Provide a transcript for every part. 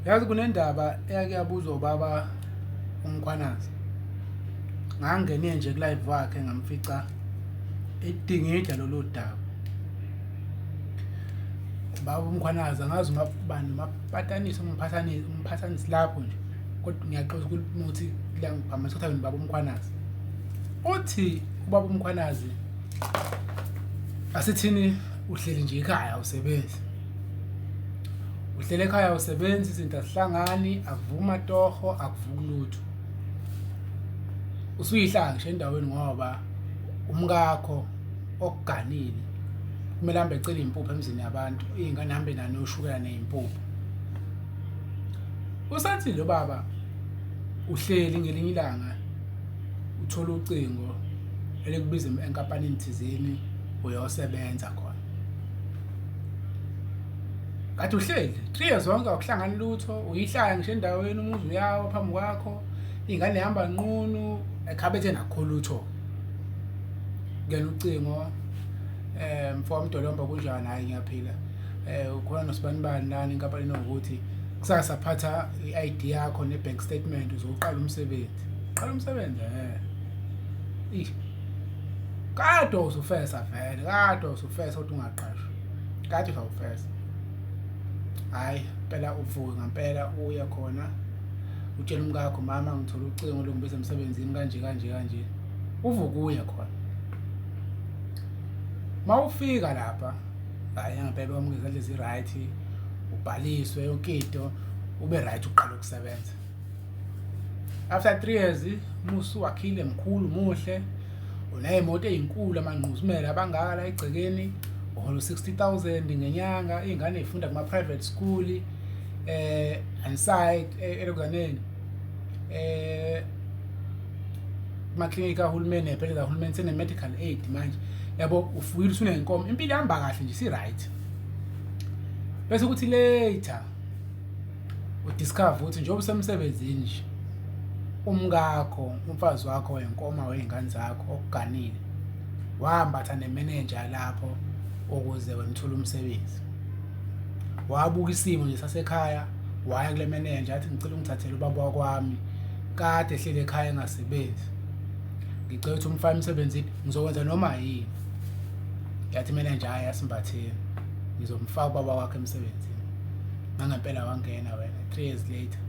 Yazi kunendaba eyake yabuzwa ubaba uMkhwanazi. Ngangene nje ku-live wakhe ngamfica edingida lolu daba. Ubaba uMkhwanazi angazi uma bani mapatanisa umphathanisi lapho nje. Kodwa ngiyaqoqa ukuthi la ngiphamisa ukuthi ubaba uMkhwanazi. Uthi ubaba uMkhwanazi asithini uhleli nje ekhaya awusebenzi. Uhlele ekhaya awusebenzi, izinto azihlangani, akuvuma toho, akuvuki lutho. Usuyihlala ngisho endaweni ngoba umkakho okuganile kumele ahambe ecela impuphu emzini yabantu, iy'ngane hambe noshukela ney'mpuphu. Usathi lo baba uhleli ngelinye ilanga uthola ucingo elikubiza enkampanini thizeni uyosebenza khona. Kade uhleli 3 years zonke akuhlangani lutho, uyihlala ngisho endaweni umuzi uyawo phambi kwakho, iy'ngane zihamba nqunu, ekhabethe nakho lutho. Ngena ucingo, mfowethu Mdolomba kunjani? Hayi ngiyaphila. Ukhona noSibanibani nani enkampanini ukuthi kusasa phatha i-ID yakho ne-bank statement uzoqala umsebenzi. Qala umsebenzi kade usufesa vele, kade usufesa ukuthi ungaqashwa. Kade uzawufesa. Hayi phela uvuke ngempela uye khona utshela umkakho, mama ngithola ucingo lokungibiza emsebenzini kanje kanje kanje. Uvuke uye khona. Mawufika lapha, hayi ngempela wamukeza lezi right, ubhaliswe yonke into, ube right uqala ukusebenza. After 3 years musu wakhile mkhulu muhle, uneyimoto ezinkulu amanquzimela abangaka la egcekeni, uhola 60,000 ngenyanga, izingane zifunda kuma private school inside elokuzaneni maklinika kahulumeni nepheleza kahulumeni sene medical aid manje. Yabo ufuyile usunenkomo, impilo ihamba kahle nje si right. Bese ukuthi later udiscover ukuthi njengoba usemsebenzini nje umkakho, umfazi wakho wenkoma wezingane zakho okuganile wahambatha nemanager lapho ukuze wena uthole umsebenzi. Wabuka isimo nje sasekhaya, waya kule manager athi ngicela ungithathele ubaba wakwami kade ehlele ekhaya engasebenzi. Ngicela ukuthi umfake emsebenzini, ngizokwenza noma yini. Yathi manager hayi asimbatheni, ngizomfaka ubaba wakhe emsebenzini. Ngangempela wangena wena 3 years later.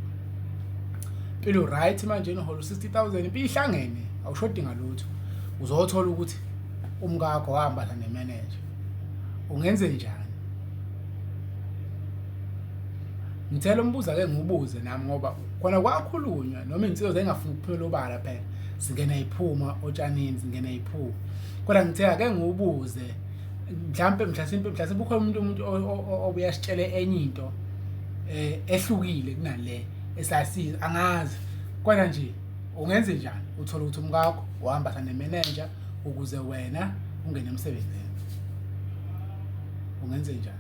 Impilo right manje uhola 60,000, impilo ihlangene, awushodi ngalutho. Uzothola ukuthi umkakho wahamba nemanager. Ungenze njani? Ngithela umbuzo ake ngibuze nami ngoba khona kwakhulunywa noma insizwa zengafuni ukuphela obala phela. Singena iphuma otshanini, singena iphuma. Kodwa ngithe ake ngibuze mhlambe mhlasimpe ukhona umuntu obuyasitshela enye into ehlukile kunale esasiza angazi. Kodwa nje ungenze njani? Uthola ukuthi umkakho uhamba nemanager ukuze wena ungene emsebenzini. Ungenze njani?